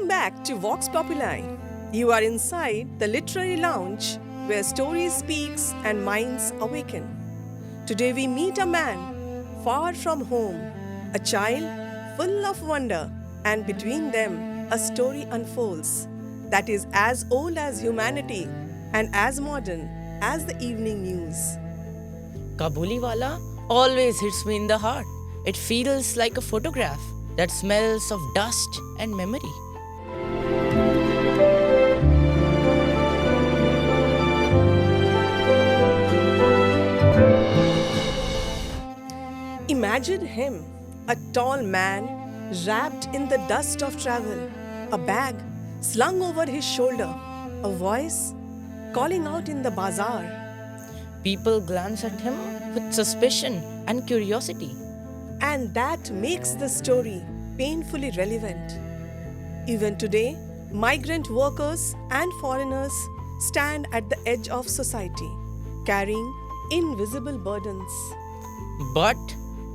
Welcome back to Vox Populi. You are inside the literary lounge where stories speaks and minds awaken. Today we meet a man far from home, a child full of wonder, and between them a story unfolds that is as old as humanity and as modern as the evening news. Kabuliwala always hits me in the heart. It feels like a photograph that smells of dust and memory. Imagine him, a tall man wrapped in the dust of travel, a bag slung over his shoulder, a voice calling out in the bazaar. People glance at him with suspicion and curiosity. And that makes the story painfully relevant. Even today, migrant workers and foreigners stand at the edge of society, carrying invisible burdens. But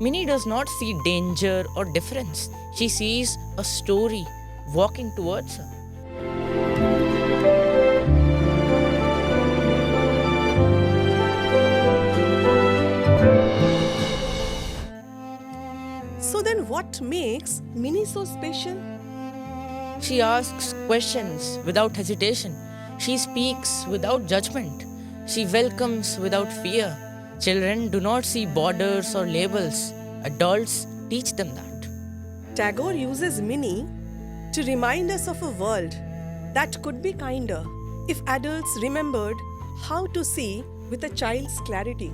Minnie does not see danger or difference. She sees a story walking towards her. So then what makes Minnie so special? She asks questions without hesitation. She speaks without judgment. She welcomes without fear. Children do not see borders or labels. Adults teach them that. Tagore uses Minnie to remind us of a world that could be kinder if adults remembered how to see with a child's clarity.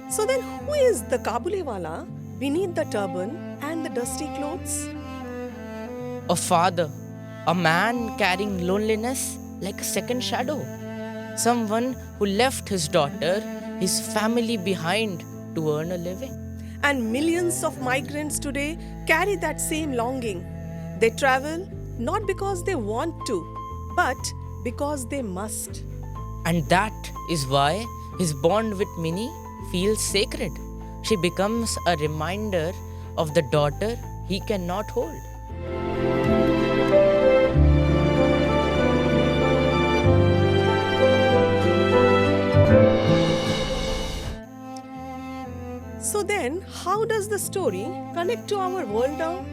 So then, who is the Kabuliwala beneath the turban and the dusty clothes? A father, a man carrying loneliness like a second shadow. Someone who left his daughter, his family behind to earn a living. And millions of migrants today carry that same longing. They travel not because they want to, but because they must. And that is why his bond with Minnie feels sacred. She becomes a reminder of the daughter he cannot hold. So then, how does the story connect to our world now?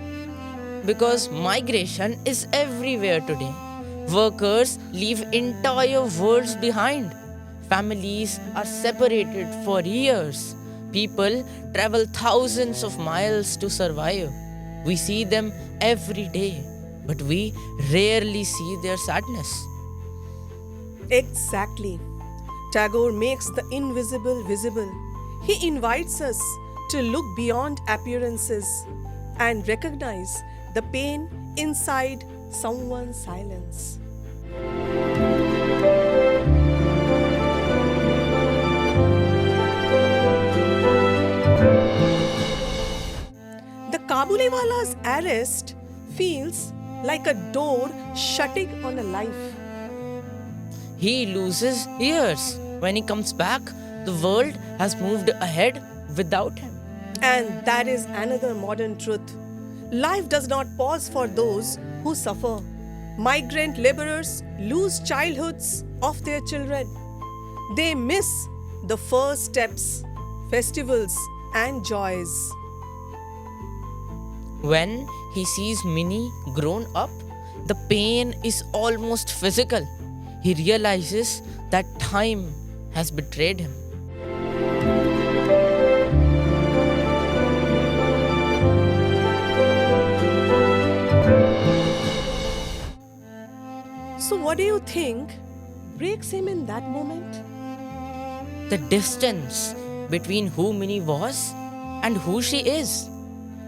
Because migration is everywhere today. Workers leave entire worlds behind. Families are separated for years. People travel thousands of miles to survive. We see them every day, but we rarely see their sadness. Exactly. Tagore makes the invisible visible. He invites us to look beyond appearances and recognize the pain inside someone's silence. The Kabuliwala's arrest feels like a door shutting on a life. He loses years. When he comes back, the world has moved ahead without him. And that is another modern truth. Life does not pause for those who suffer. Migrant laborers lose childhoods of their children. They miss the first steps, festivals, and joys. When he sees Minnie grown up, the pain is almost physical. He realizes that time has betrayed him. So, what do you think breaks him in that moment? The distance between who Minnie was and who she is,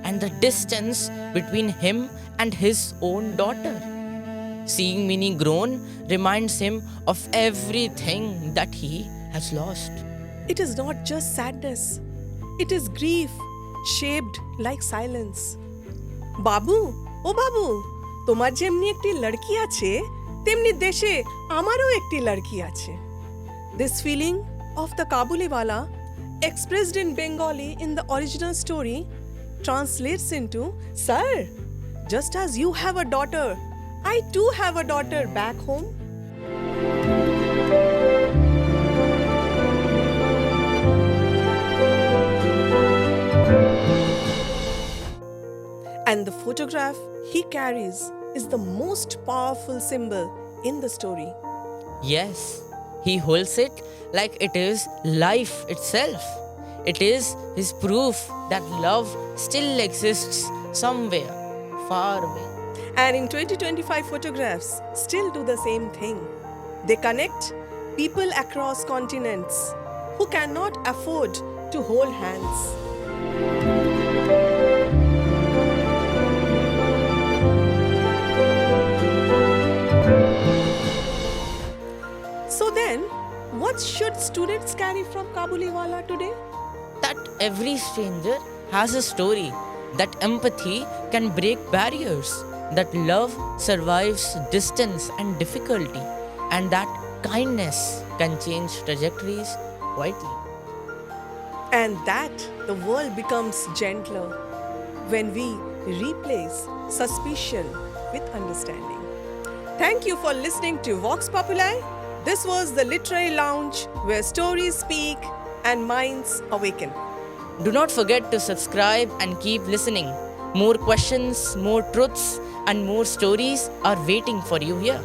and the distance between him and his own daughter. Seeing Minnie grown reminds him of everything that he has lost. It is not just sadness, it is grief shaped like silence. বাবু ও বাবু তোমার যেমনি একটি লড়কি আছে তেমনি দেশে আমারও একটি লড়কি আছে. This feeling of the Kabuliwala, expressed in Bengali in the original story, translates into, "Sir, just as you have a daughter, I too have a daughter back home." And the photograph he carries is the most powerful symbol in the story. Yes, he holds it like it is life itself. It is his proof that love still exists somewhere far away. And in 2025, photographs still do the same thing. They connect people across continents who cannot afford to hold hands. So then, what should students carry from Kabuliwala today? That every stranger has a story, that empathy can break barriers, that love survives distance and difficulty, and that kindness can change trajectories quietly. And that the world becomes gentler when we replace suspicion with understanding. Thank you for listening to Vox Populi. This was the Literary Lounge, where stories speak and minds awaken. Do not forget to subscribe and keep listening. More questions, more truths, and more stories are waiting for you here.